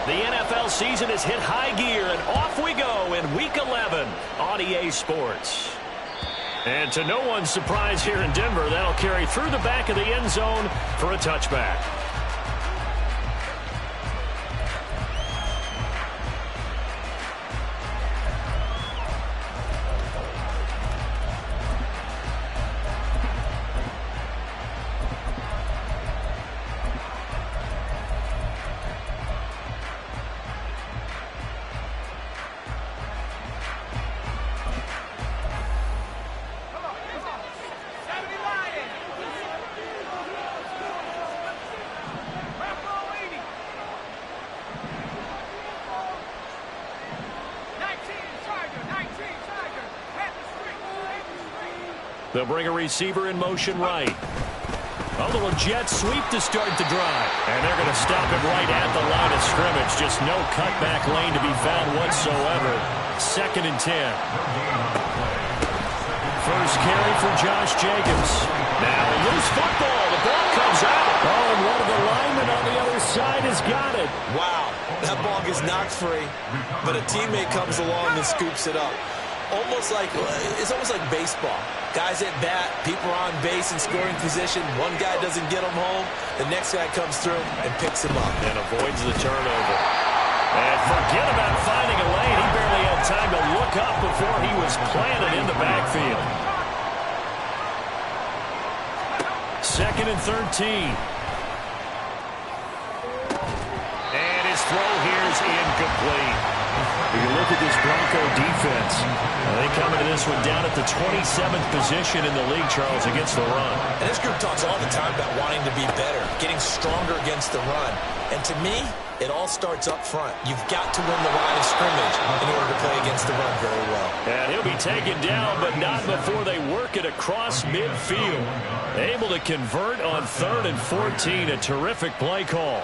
The NFL season has hit high gear, and off we go in Week 11 on EA Sports. And to no one's surprise here in Denver, that'll carry through the back of the end zone for a touchback. They'll bring a receiver in motion right. A little jet sweep to start the drive. And they're going to stop him right at the line of scrimmage. Just no cutback lane to be found whatsoever. 2nd and 10. First carry for Josh Jacobs. Now a loose football. The ball comes out. Oh, and one of the linemen on the other side has got it. Wow, that ball gets knocked free, but a teammate comes along and scoops it up. It's almost like baseball. Guys at bat, people are on base in scoring position. One guy doesn't get him home. The next guy comes through and picks him up. And avoids the turnover. And forget about finding a lane. He barely had time to look up before he was planted in the backfield. 2nd and 13. And his throw here is incomplete. If you look at this Bronco defense, they come into this one down at the 27th position in the league, Charles, against the run. And this group talks all the time about wanting to be better, getting stronger against the run. And to me, it all starts up front. You've got to win the line of scrimmage in order to play against the run very well. And he'll be taken down, but not before they work it across midfield. Able to convert on 3rd and 14, a terrific play call.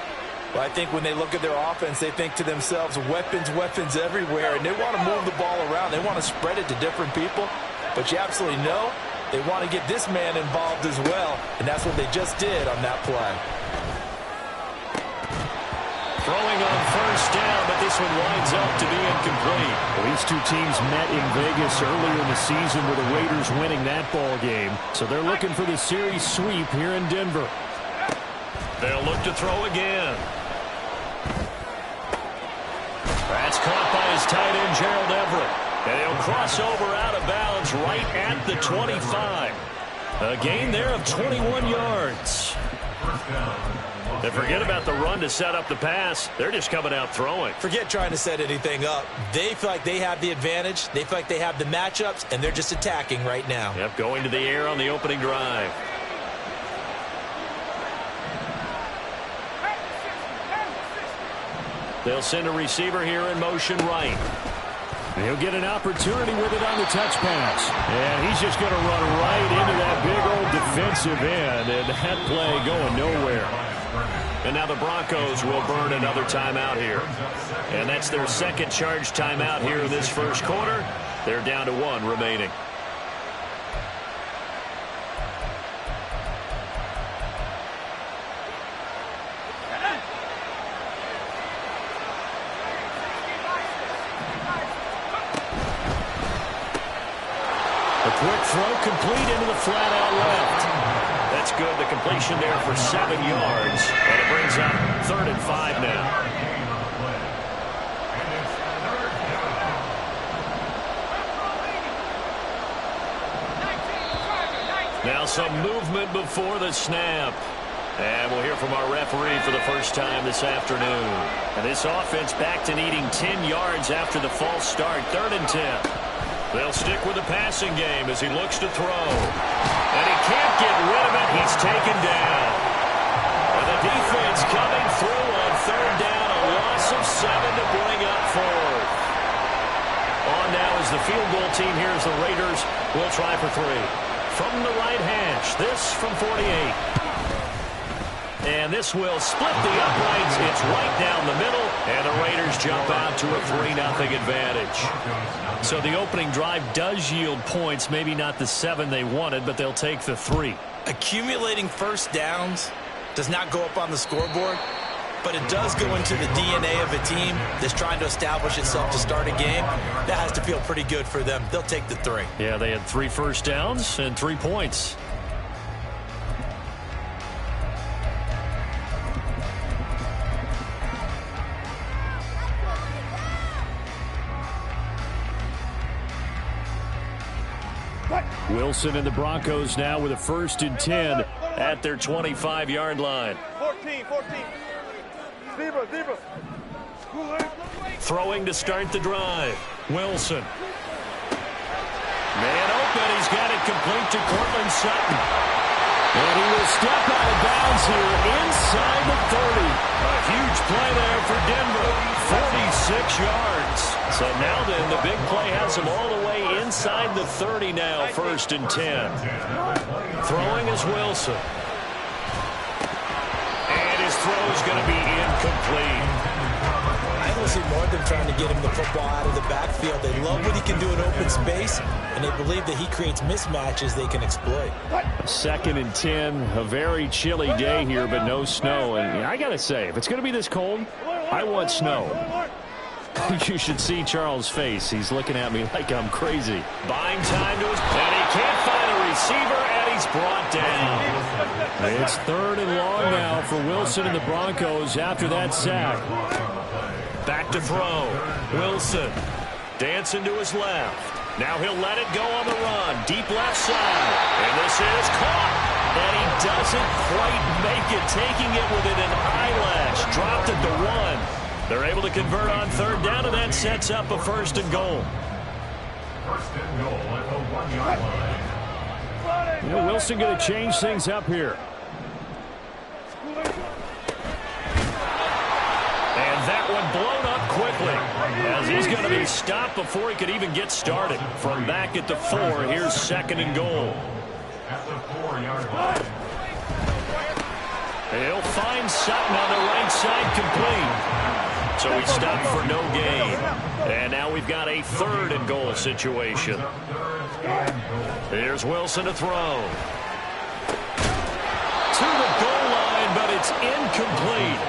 Well, I think when they look at their offense, they think to themselves, weapons, weapons everywhere, and they want to move the ball around. They want to spread it to different people, but you absolutely know they want to get this man involved as well, and that's what they just did on that play. Throwing on first down, but this one winds up to be incomplete. Well, these two teams met in Vegas earlier in the season with the Raiders winning that ball game, so they're looking for the series sweep here in Denver. They'll look to throw again. That's caught by his tight end, Gerald Everett. And he'll cross over out of bounds right at the 25. A gain there of 21 yards. And forget about the run to set up the pass. They're just coming out throwing. Forget trying to set anything up. They feel like they have the advantage. They feel like they have the matchups, and they're just attacking right now. Yep, going to the air on the opening drive. They'll send a receiver here in motion right. He'll get an opportunity with it on the touch pass. And he's just going to run right into that big old defensive end. And that play going nowhere. And now the Broncos will burn another timeout here. And that's their second charge timeout here in this first quarter. They're down to 1 remaining. Quick throw complete into the flat out left. That's good. The completion there for 7 yards. And it brings up 3rd and 5 now. Now some movement before the snap. And we'll hear from our referee for the first time this afternoon. And this offense back to needing 10 yards after the false start. 3rd and 10. They'll stick with the passing game as he looks to throw. And he can't get rid of it. He's taken down. And the defense coming through on 3rd down. A loss of 7 to bring up 4th. On now is the field goal team here as the Raiders will try for 3. From the right hash, this from 48. And this will split the uprights. It's right down the middle. And the Raiders jump out to a 3-0 advantage. So the opening drive does yield points. Maybe not the 7 they wanted, but they'll take the 3. Accumulating first downs does not go up on the scoreboard. but it does go into the DNA of a team that's trying to establish itself to start a game. That has to feel pretty good for them. They'll take the 3. Yeah, they had 3 first downs and 3 points. Wilson and the Broncos now with a 1st and 10 at their 25-yard line. 14. Zebra. Throwing to start the drive. Wilson. Man open. He's got it complete to Courtland Sutton. And he will step out of bounds here inside the 30. A huge play there for Denver. 46 yards. So now then, the big play has him all the way inside the 30 now, 1st and 10. Throwing is Wilson. And his throw is going to be incomplete. I don't see more than trying to get him the football out of the backfield. They love what he can do in open space, and they believe that he creates mismatches they can exploit. 2nd and 10, a very chilly day here, but no snow. And I got to say, if it's going to be this cold, I want snow. You should see Charles' face. He's looking at me like I'm crazy. Buying time to his... And he can't find a receiver, and he's brought down. It's 3rd and long now for Wilson and the Broncos after that sack. Back to throw. Wilson dancing to his left. Now he'll let it go on the run. Deep left side. And this is caught. And he doesn't quite make it. Taking it with an eyelash. Dropped at the 1. They're able to convert on 3rd down, and that sets up a 1st and goal. 1st and goal at the 1-yard line. You know, Wilson going to change things up here. And that one blown up quickly as he's going to be stopped before he could even get started. From back at the 4, here's 2nd and goal. At the 4-yard line. He'll find Sutton on the right side complete. So he stopped for no gain. And now we've got a 3rd and goal situation. Here's Wilson to throw. To the goal line, but it's incomplete.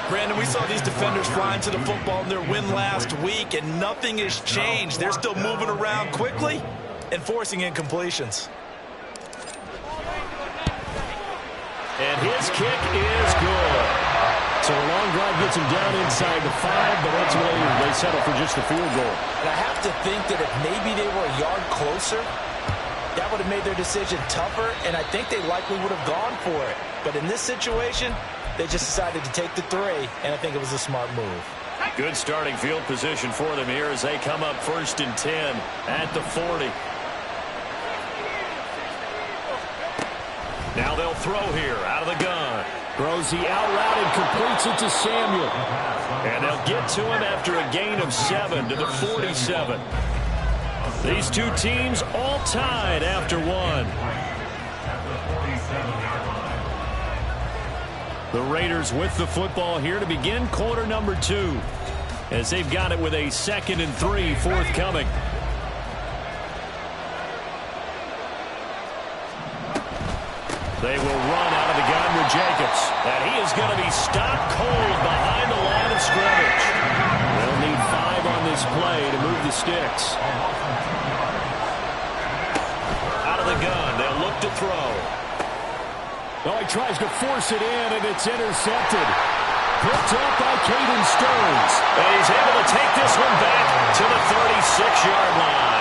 Brandon, we saw these defenders flying to the football in their win last week, and nothing has changed. They're still moving around quickly and forcing incompletions. And his kick is good. So a long drive gets him down inside the 5, but ultimately they settle for just the field goal. And I have to think that if maybe they were a yard closer, that would have made their decision tougher, and I think they likely would have gone for it. But in this situation, they just decided to take the 3, and I think it was a smart move. Good starting field position for them here as they come up 1st and 10 at the 40. Now they'll throw here out of the gun. Throws the out route and completes it to Samuel. And they'll get to him after a gain of 7 to the 47. These two teams all tied after 1. The Raiders with the football here to begin quarter number 2. As they've got it with a 2nd and 3 forthcoming. They will run out of the gun with Jacobs. And he is going to be stopped cold behind the line of scrimmage. They'll need 5 on this play to move the sticks. Out of the gun. They'll look to throw. Well, he tries to force it in, and it's intercepted. Picked up by Caden Stearns. And he's able to take this one back to the 36-yard line.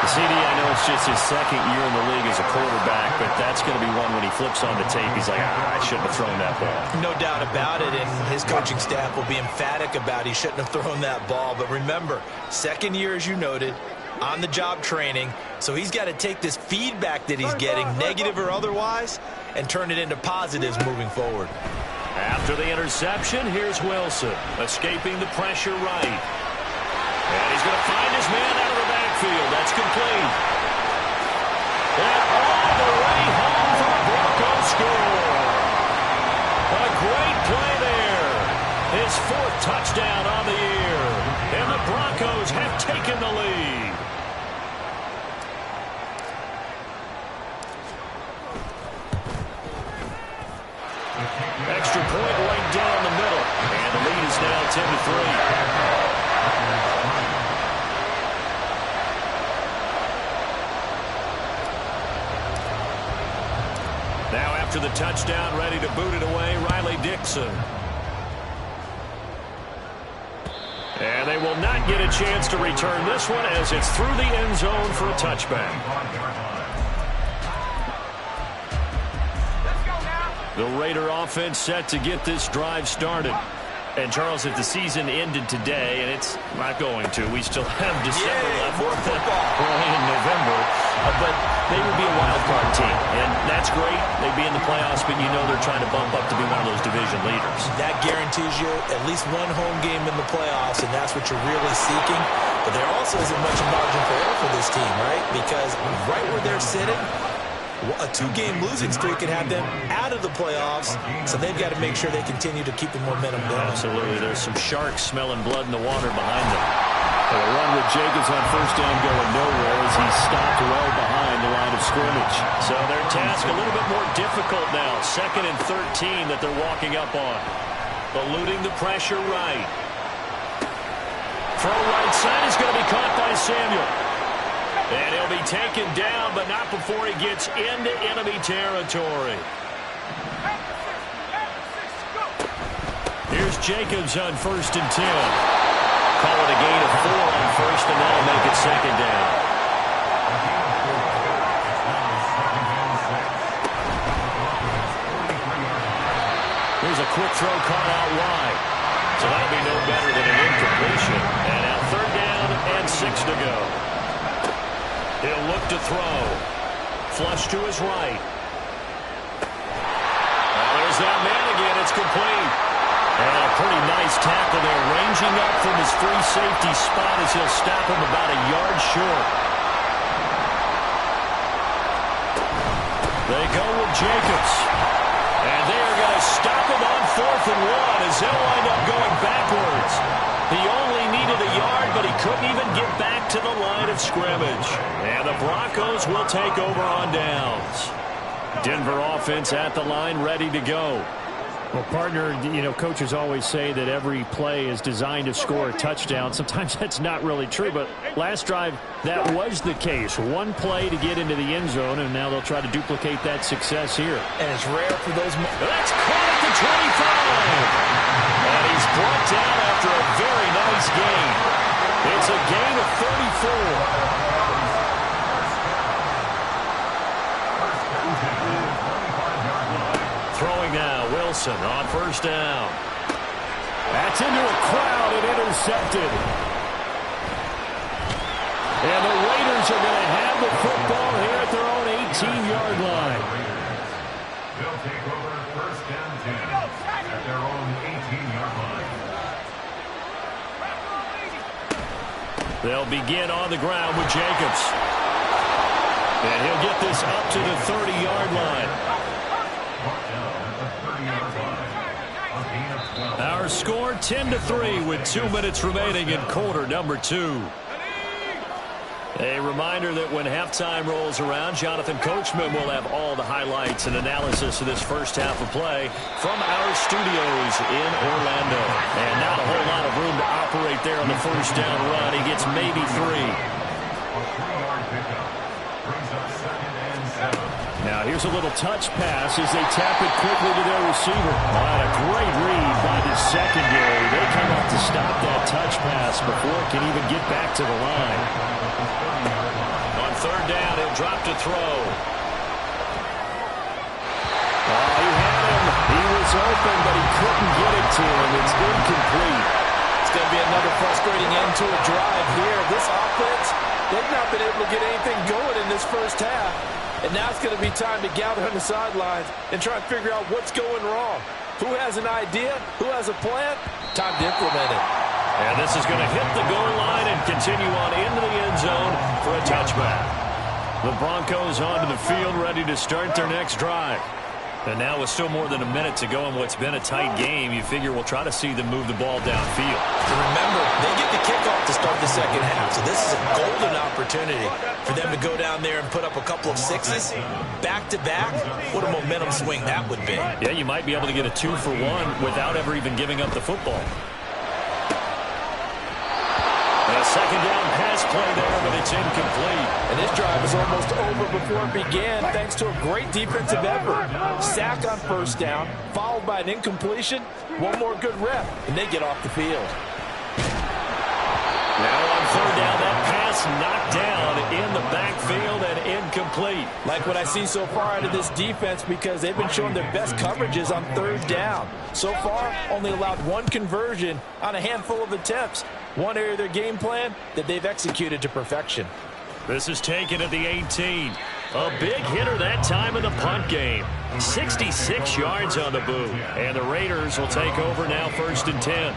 CD, I know it's just his 2nd year in the league as a quarterback, but that's going to be one when he flips on the tape. He's like, I shouldn't have thrown that ball. No doubt about it, and his coaching staff will be emphatic about he shouldn't have thrown that ball. But remember, 2nd year, as you noted, on-the-job training, so he's got to take this feedback that he's getting, negative or otherwise, and turn it into positives moving forward. After the interception, here's Wilson, escaping the pressure right. And he's going to find his man out of the backfield. That's complete. And all the way home for the Broncos score. A great play there. His 4th touchdown on the year. And the Broncos have taken the lead. Extra point right down the 10-3. Now after the touchdown, ready to boot it away, Riley Dixon. And they will not get a chance to return this one as it's through the end zone for a touchback. The Raider offense set to get this drive started. And, Charles, if the season ended today, and it's not going to, we still have December left. More football. Early in November. But they would be a wild card team. And that's great. They'd be in the playoffs, but you know they're trying to bump up to be one of those division leaders. That guarantees you at least one home game in the playoffs, and that's what you're really seeking. But there also isn't much margin for error for this team, right? Because right where they're sitting, a two-game losing streak could have them out of the playoffs, so they've got to make sure they continue to keep the momentum going. Absolutely. There's some sharks smelling blood in the water behind them. A run with Jacobs on first down going nowhere as he stopped well behind the line of scrimmage. So their task a little bit more difficult now. 2nd and 13 that they're walking up on. Eluding the pressure right. Throw right side is going to be caught by Samuel. And he'll be taken down, but not before he gets into enemy territory. Here's Jacobs on 1st and 10. Call it a gain of 4 on 1st, and that'll make it 2nd down. Here's a quick throw caught out wide. So that'll be no better than an incompletion. And now 3rd down and 6 to go. He'll look to throw. Flush to his right. Well, there's that man again. It's complete. And a pretty nice tackle there, ranging up from his free safety spot as he'll stop him about a yard short. They go with Jacobs. And they are going to stop him on 4th and 1 as they'll wind up going backwards. He only needed a yard, but he couldn't even get back to the line of scrimmage. And the Broncos will take over on downs. Denver offense at the line, ready to go. Well, partner, you know, coaches always say that every play is designed to score a touchdown. Sometimes that's not really true, but last drive, that was the case. One play to get into the end zone, and now they'll try to duplicate that success here. And it's rare for those... That's caught at the 25. And he's brought down after a very nice gain. It's a gain of 34. Throwing now, Wilson on 1st down. That's into a crowd and intercepted. And the Raiders are going to have the football here at their own 18-yard line. They'll take over 1st and 10 at their own 18-yard line. They'll begin on the ground with Jacobs. And he'll get this up to the 30-yard line. Our score 10-3 with 2 minutes remaining in quarter number 2. A reminder that when halftime rolls around, Jonathan Coachman will have all the highlights and analysis of this first half of play from our studios in Orlando. And not a whole lot of room to operate there on the first down run. He gets maybe 3. Now here's a little touch pass as they tap it quickly to their receiver. What a great read by the secondary. They come up to stop that touch pass before it can even get back to the line. On 3rd down, he'll drop to throw. Oh, he had him. He was open, but he couldn't get it to him. It's incomplete. It's going to be another frustrating end to a drive here. This offense, they've not been able to get anything going in this first half. And now it's going to be time to gather on the sidelines and try and figure out what's going wrong. Who has an idea? Who has a plan? Time to implement it. And this is going to hit the goal line and continue on into the end zone for a touchback. The Broncos onto the field, ready to start their next drive. And now with still more than a minute to go in what's been a tight game, you figure we'll try to see them move the ball downfield. Remember, they get the kickoff to start the second half, so this is a golden opportunity for them to go down there and put up a couple of sixes back-to-back. What a momentum swing that would be. Yeah, you might be able to get a 2-for-1 without ever even giving up the football. play there, but it's incomplete. And this drive is almost over before it began thanks to a great defensive effort. Sack on first down, followed by an incompletion. One more good rep, and they get off the field. Now on third down, that pass knocked down in the backfield and incomplete. Like what I see so far out of this defense because they've been showing their best coverages on third down. So far, only allowed one conversion on a handful of attempts. One area of their game plan that they've executed to perfection. This is taken at the 18. A big hitter that time in the punt game. 66 yards on the boot. And the Raiders will take over now, 1st and 10.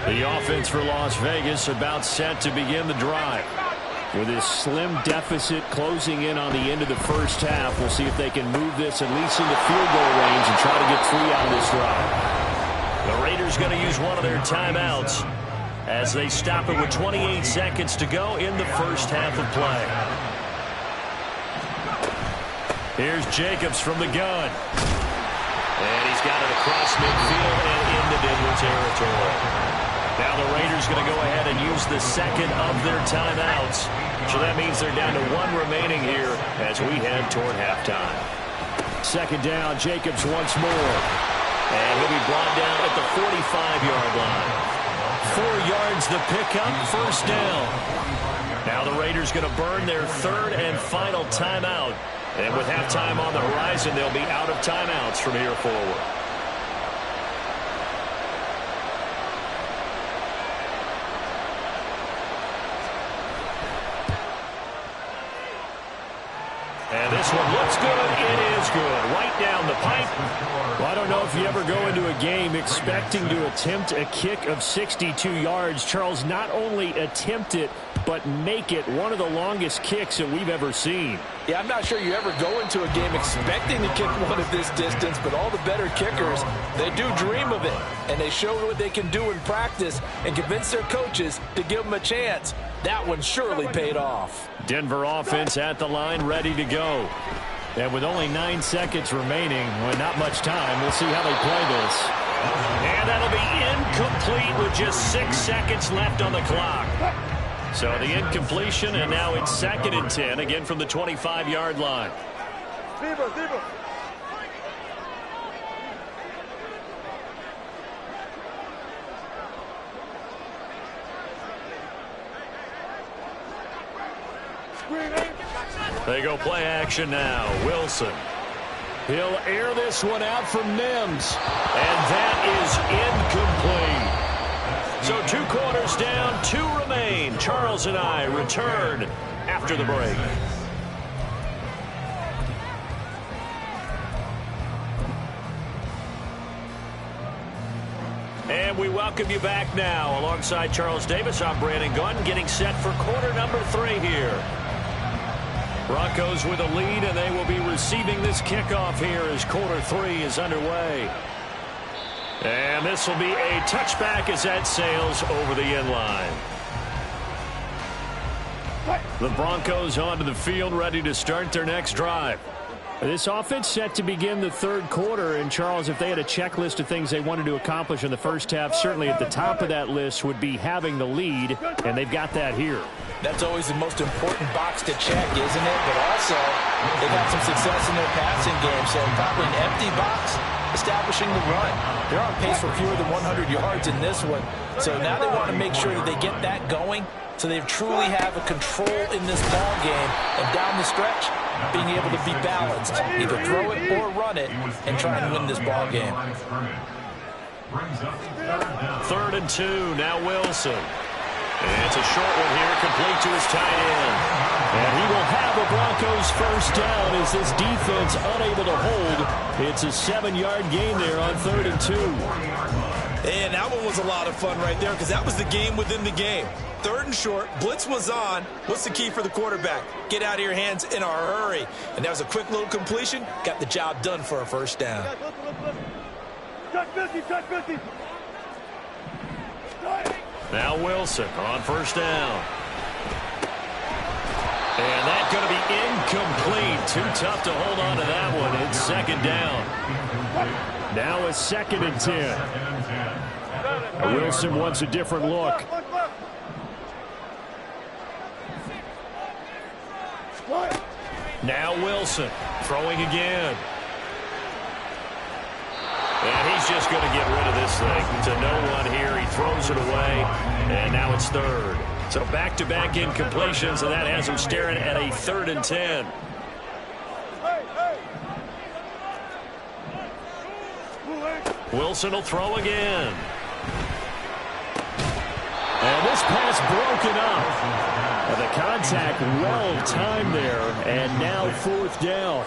The offense for Las Vegas about set to begin the drive. With this slim deficit closing in on the end of the first half, we'll see if they can move this at least into field goal range and try to get 3 out of this drive. The Raiders going to use one of their timeouts as they stop it with 28 seconds to go in the first half of play. Here's Jacobs from the gun. And he's got it across midfield and into Denver territory. Now the Raiders going to go ahead and use the second of their timeouts. So that means they're down to 1 remaining here as we head toward halftime. Second down, Jacobs once more. And he'll be brought down at the 45-yard line. 4 yards the pickup, first down. Now the Raiders going to burn their third and final timeout. And with halftime on the horizon, they'll be out of timeouts from here forward. And this one looks good. It is good. Right down the pipe. Well, I don't know if you ever go into a game expecting to attempt a kick of 62 yards. Charles, not only attempt it, but make it one of the longest kicks that we've ever seen. Yeah, I'm not sure you ever go into a game expecting to kick one of this distance, but all the better kickers, they do dream of it. And they show what they can do in practice and convince their coaches to give them a chance. That one surely paid off. Denver offense at the line, ready to go. And with only 9 seconds remaining, well, not much time, we'll see how they play this. And that'll be incomplete with just 6 seconds left on the clock. So the incompletion, and now it's 2nd and 10, again from the 25-yard line. They go play action now. Wilson. He'll air this one out from Mims. And that is incomplete. So 2 quarters down, 2 remain. Charles and I return after the break. And we welcome you back now. Alongside Charles Davis, I'm Brandon Gunn, getting set for quarter number 3 here. Broncos with a lead, and they will be receiving this kickoff here as quarter 3 is underway. And this will be a touchback as that sails over the end line. The Broncos onto the field, ready to start their next drive. This offense set to begin the 3rd quarter, and Charles, if they had a checklist of things they wanted to accomplish in the first half, certainly at the top of that list would be having the lead, and they've got that here. That's always the most important box to check, isn't it? But also, they've had some success in their passing game, so probably an empty box, establishing the run. They're on pace for fewer than 100 yards in this one, so now they want to make sure that they get that going so they truly have a control in this ball game, and down the stretch, being able to be balanced, either throw it or run it, and try and win this ball game. 3rd and 2, now Wilson. And it's a short one here, complete to his tight end. And he will have a Broncos first down as this defense unable to hold. It's a 7-yard gain there on 3rd and 2. And that one was a lot of fun right there because that was the game within the game. 3rd and short, blitz was on. What's the key for the quarterback? Get out of your hands in a hurry. And that was a quick little completion. Got the job done for a first down. Now Wilson on first down. And that's going to be incomplete. Too tough to hold on to that one. It's 2nd down. Now a 2nd and 10. Wilson wants a different look. Now Wilson throwing again. And he's just going to get rid of this thing to no one here. He throws it away, and now it's third. So back-to-back incompletions, and that has him staring at a 3rd and 10. Wilson will throw again. And this pass broken up. And the contact well timed there, and now 4th down.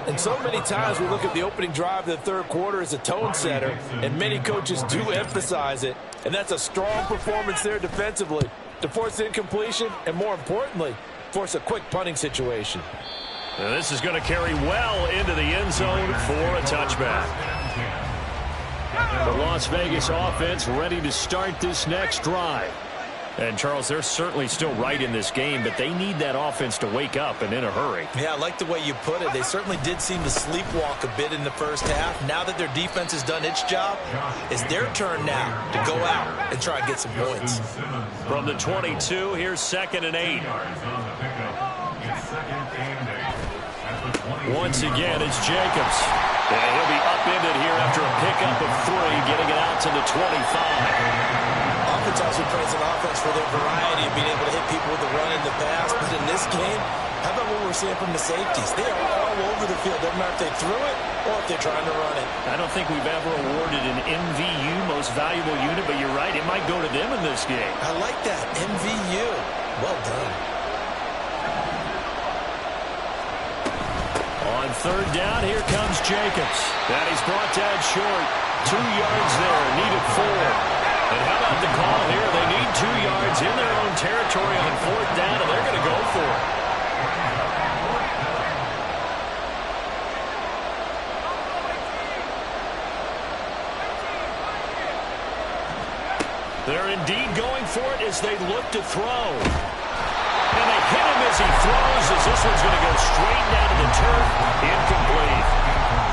And so many times we look at the opening drive of the 3rd quarter as a tone setter, and many coaches do emphasize it. And that's a strong performance there defensively to force incompletion and, more importantly, force a quick punting situation. And this is going to carry well into the end zone for a touchback. The Las Vegas offense ready to start this next drive. And, Charles, they're certainly still right in this game, but they need that offense to wake up and in a hurry. Yeah, I like the way you put it. They certainly did seem to sleepwalk a bit in the first half. Now that their defense has done its job, it's their turn now to go out and try and get some points. From the 22, here's 2nd and 8. Once again, it's Jacobs. And he'll be upended here after a pickup of 3, getting it out to the 25. Offense also praise an offense for their variety of being able to hit people with the run and the pass. But in this game, how about what we're seeing from the safeties? They are all over the field. Doesn't matter if they threw it or if they're trying to run it. I don't think we've ever awarded an MVU, most valuable unit, but you're right, it might go to them in this game. I like that, MVU. Well done. On 3rd down, here comes Jacobs. And he's brought down short. 2 yards there, needed 4. And how about the call here? They need 2 yards in their own territory on 4th down, and they're going to go for it. They're indeed going for it as they look to throw. And they hit him as he throws, as this one's going to go straight down to the turf. Incomplete.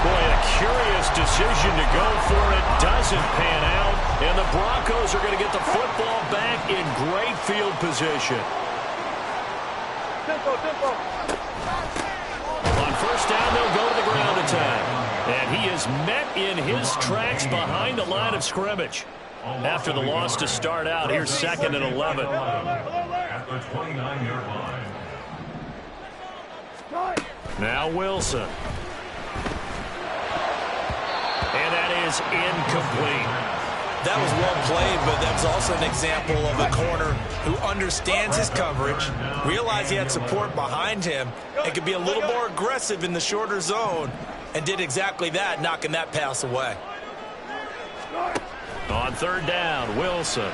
Boy, a curious decision to go for it. Doesn't pan out. And the Broncos are going to get the football back in great field position. On 1st down, they'll go to the ground attack. And he is met in his tracks behind the line of scrimmage. After the loss to start out, here's 2nd and 11. At the 29-yard line. Now Wilson. And that is incomplete. That was well played, but that was also an example of a corner who understands his coverage, realized he had support behind him, and could be a little more aggressive in the shorter zone, and did exactly that, knocking that pass away. On 3rd down, Wilson.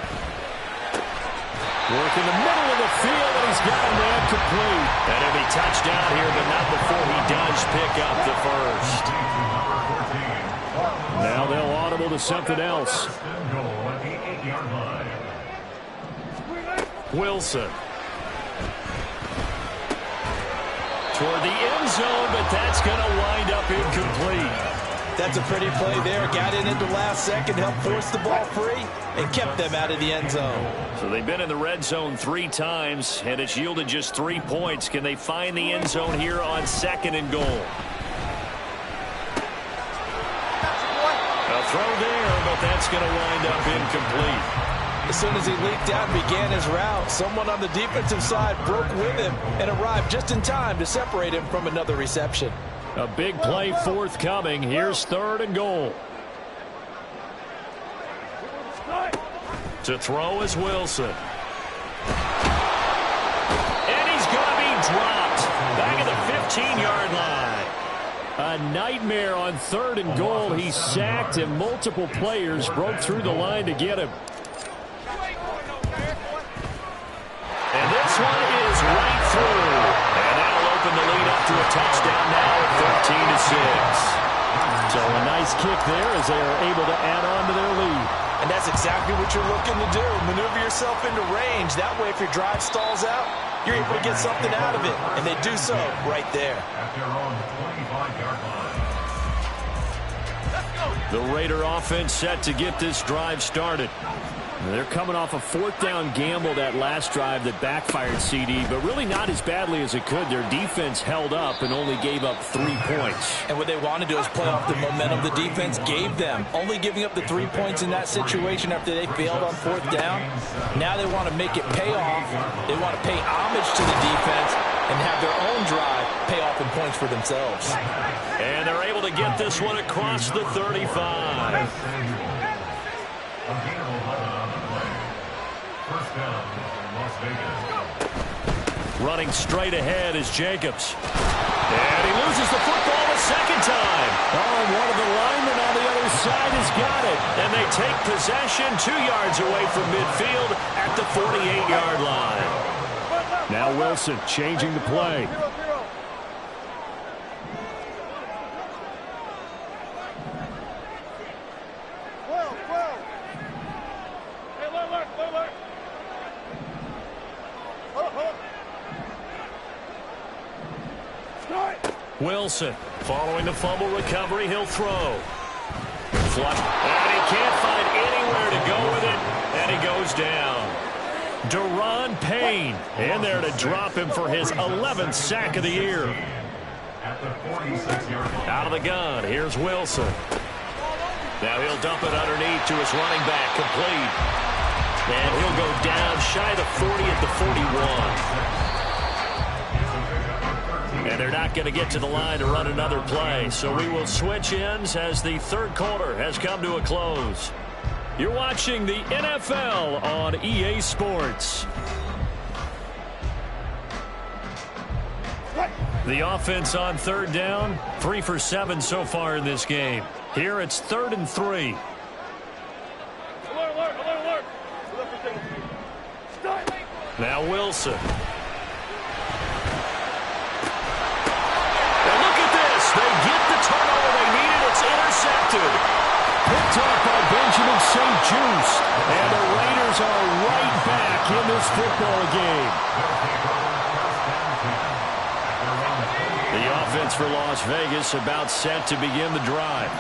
Work in the middle of the field, and he's got him there complete. And he'll be touchdown here, but not before he does pick up the first. Now they'll audible to something else. Wilson. Toward the end zone, but that's going to wind up incomplete. That's a pretty play there. Got in at the last second, helped force the ball free, and kept them out of the end zone. So they've been in the red zone 3 times, and it's yielded just 3 points. Can they find the end zone here on 2nd and goal? A throw there, but that's going to wind up incomplete. As soon as he leaked out and began his route, someone on the defensive side broke with him and arrived just in time to separate him from another reception. A big play forthcoming. Here's 3rd and goal. To throw is Wilson. And he's going to be dropped. Back at the 15-yard line. A nightmare on 3rd and goal. He's sacked, and multiple players broke through the line to get him. And this one is right through. And that'll open the lead up to a touchdown now at 13-6. So a nice kick there as they are able to add on to their lead. And that's exactly what you're looking to do. Maneuver yourself into range. That way, if your drive stalls out, you're able to get something out of it. And they do so right there. At their own 25-yard line. Let's go. The Raider offense set to get this drive started. They're coming off a fourth down gamble that last drive that backfired, CD, but really not as badly as it could. Their defense held up and only gave up 3 points. And what they want to do is play off the momentum the defense gave them. Only giving up the 3 points in that situation after they failed on fourth down. Now they want to make it pay off. They want to pay homage to the defense and have their own drive pay off in points for themselves. And they're able to get this one across the 35. Running straight ahead is Jacobs. And he loses the football a second time. Oh, one of the linemen on the other side has got it. And they take possession 2 yards away from midfield at the 48-yard line. Now Wilson changing the play. Wilson, following the fumble recovery, he'll throw. Flush, and he can't find anywhere to go with it, and he goes down. Daron Payne in there to drop him for his 11th sack of the year. Out of the gun, here's Wilson. Now he'll dump it underneath to his running back, complete. And he'll go down shy of the 40 at the 41. And they're not going to get to the line to run another play. So we will switch ends as the third quarter has come to a close. You're watching the NFL on EA Sports. The offense on third down, 3 for 7 so far in this game. Here it's 3rd and 3. Now Wilson. They get the turnover they needed. It's intercepted. Picked off by Benjamin St-Juste. And the Raiders are right back in this football game. The offense for Las Vegas about set to begin the drive.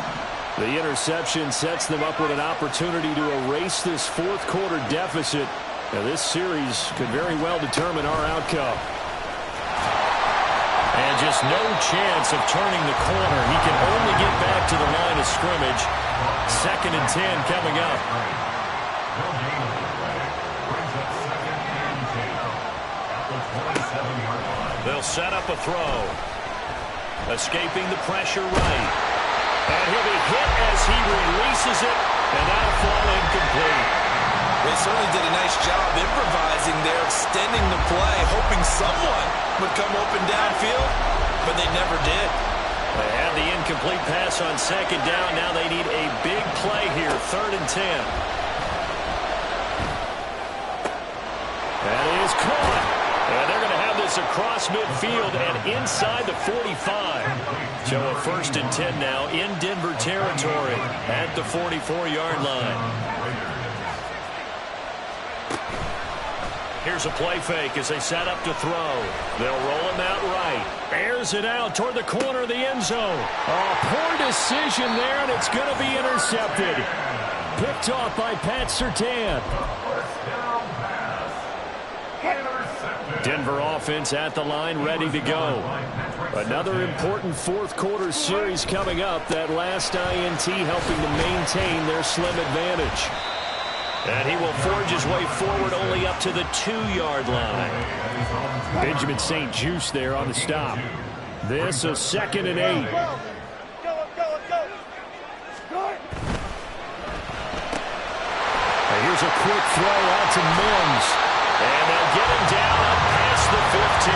The interception sets them up with an opportunity to erase this fourth quarter deficit. Now, this series could very well determine our outcome. And just no chance of turning the corner. He can only get back to the line of scrimmage. 2nd and 10 coming up. They'll set up a throw. Escaping the pressure right. And he'll be hit as he releases it. And that'll fall incomplete. They certainly did a nice job improvising there, extending the play, hoping someone would come open downfield, but they never did. They had the incomplete pass on 2nd down. Now they need a big play here, 3rd and 10. That is caught. And they're going to have this across midfield and inside the 45. So a 1st and 10 now in Denver territory at the 44-yard line. Here's a play fake as they set up to throw. They'll roll him out right. Airs it out toward the corner of the end zone. Oh, poor decision there, and it's going to be intercepted. Picked off by Pat Surtain. Denver offense at the line, ready to go. Another important fourth quarter series coming up. That last INT helping to maintain their slim advantage. And he will forge his way forward only up to the 2-yard line. Benjamin St-Juste there on the stop. This a 2nd and 8. And here's a quick throw out to Mims. And they'll get him down up past the 15.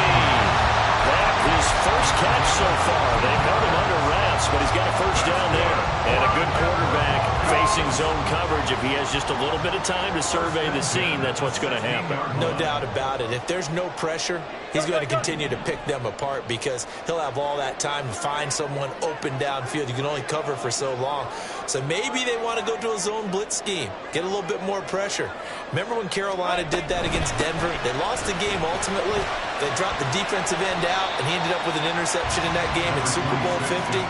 That his first catch so far. They've held him under wraps, but he's got a first down there. And a good quarterback facing zone coverage. If he has just a little bit of time to survey the scene, that's what's going to happen. No doubt about it. If there's no pressure, he's going to continue to pick them apart because he'll have all that time to find someone open downfield. You can only cover for so long. So maybe they want to go to a zone blitz scheme, get a little bit more pressure. Remember when Carolina did that against Denver? They lost the game ultimately. They dropped the defensive end out, and he ended up with an interception in that game in Super Bowl 50.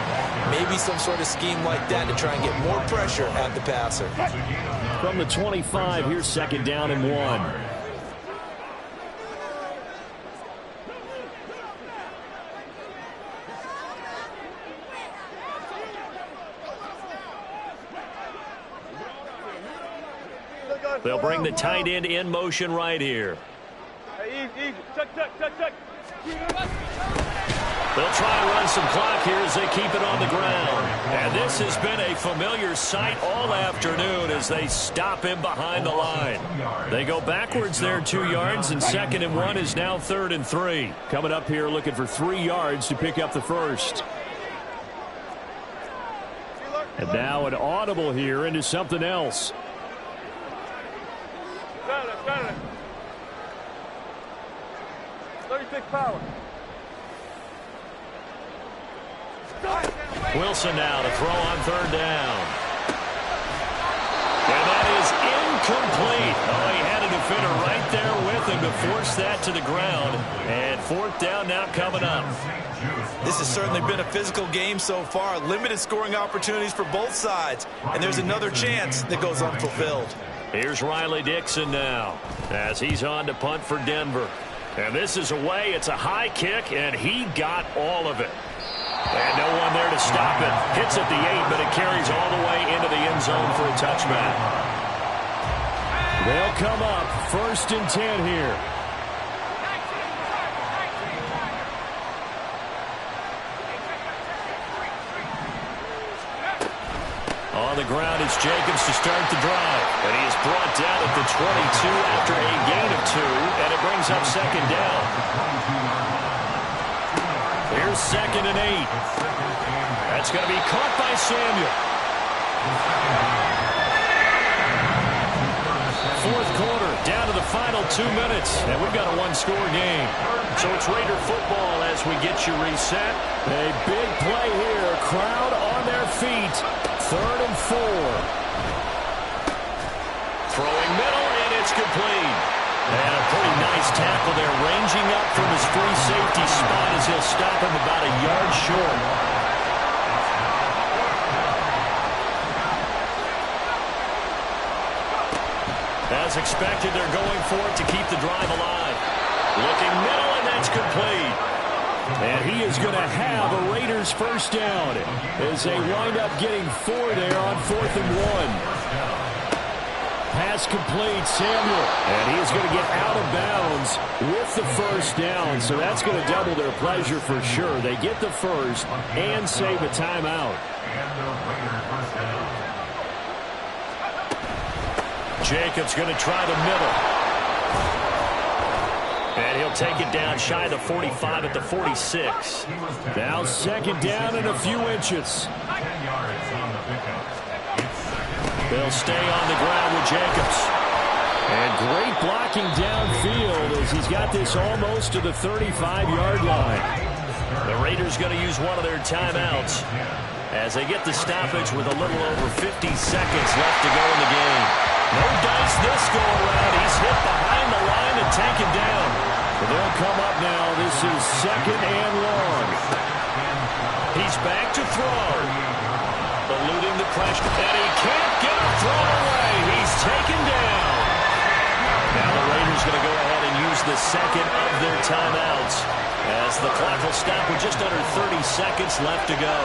Maybe some sort of scheme like that to try and get more pressure at the passer. From the 25, here's 2nd down and 1. They'll bring the tight end in motion right here. They'll try and run some clock here as they keep it on the ground. And this has been a familiar sight all afternoon as they stop him behind the line. They go backwards there 2 yards, and 2nd and 1 is now 3rd and 3. Coming up here looking for 3 yards to pick up the first. And now an audible here into something else. 36 power. Wilson now to throw on 3rd down. And that is incomplete. Oh, he had a defender right there with him to force that to the ground. And 4th down now coming up. This has certainly been a physical game so far. Limited scoring opportunities for both sides. And there's another chance that goes unfulfilled. Here's Riley Dixon now as he's on to punt for Denver. And this is away. It's a high kick, and he got all of it. And no one there to stop it. Hits at the 8, but it carries all the way into the end zone for a touchback. They'll come up 1st and 10 here. On the ground, it's Jacobs to start the drive. And he is brought down at the 22 after a gain of 2, and it brings up 2nd down. Here's 2nd and 8. That's going to be caught by Samuel. 4th quarter, down to the final 2 minutes, and we've got a 1-score game. So it's Raider football as we get you reset. A big play here, crowd on their feet. 3rd and 4. Throwing middle, and it's complete. And a pretty nice tackle there, ranging up from his free safety spot as he'll stop him about a yard short. As expected, they're going for it to keep the drive alive. Looking middle, and that's complete. And he is going to have a Raiders 1st down as they wind up getting 4 there on 4th and 1. Pass complete, Samuel. And he is going to get out of bounds with the 1st down. So that's going to double their pleasure for sure. They get the first and save a timeout. Jacobs going to try the middle. And he'll take it down shy of the 45 at the 46. Now 2nd down and a few inches. They'll stay on the ground with Jacobs. And great blocking downfield as he's got this almost to the 35-yard line. The Raiders going to use one of their timeouts as they get the stoppage with a little over 50 seconds left to go in the game. No dice this go around. He's hit behind the line and taken down. But they'll come up now. This is 2nd and long. He's back to throw. Eluding the pressure, and he can't get a throw away. He's taken down. Now the Raiders going to go ahead and use the 2nd of their timeouts as the clock will stop with just under 30 seconds left to go.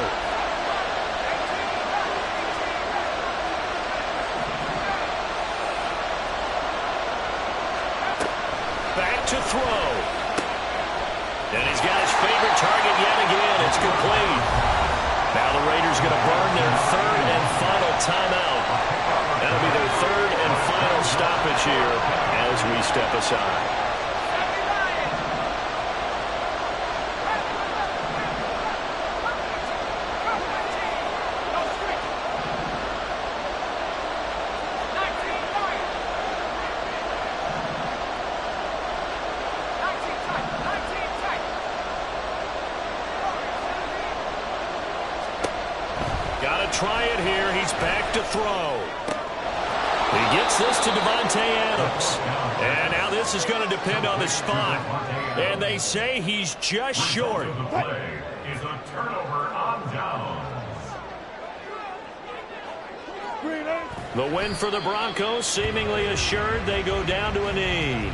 Back to throw. And he's got his favorite target yet again. It's complete. Now the Raiders going to burn their 3rd and final timeout. That'll be their 3rd and final stoppage here as we step aside. Try it here. He's back to throw. He gets this to Davante Adams. And now this is going to depend on the spot. And they say he's just short. The play is a turnover on downs. The win for the Broncos seemingly assured. They go down to a knee.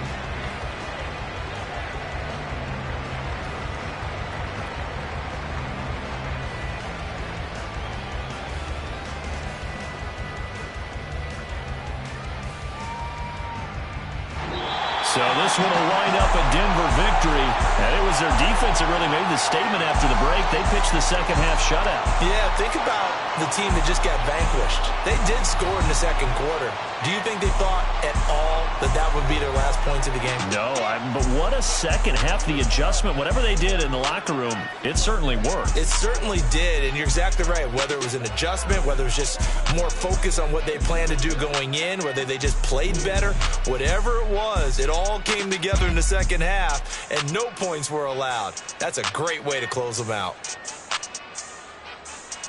So this one will wind up a Denver victory. And it was their defense that really made the statement after the break. They pitched the second half shutout. Yeah, think about the team that just got vanquished. They did score in the second quarter. Do you think they thought at all that that would be their last points of the game? No, but what a second half. The adjustment, whatever they did in the locker room, it certainly worked. It certainly did, and you're exactly right. Whether it was an adjustment, whether it was just more focus on what they planned to do going in, whether they just played better, whatever it was, it all came together in the second half, and no points were allowed. That's a great way to close them out.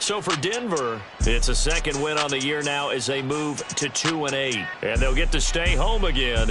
So for Denver, it's a second win on the year now as they move to 2-8. And they'll get to stay home again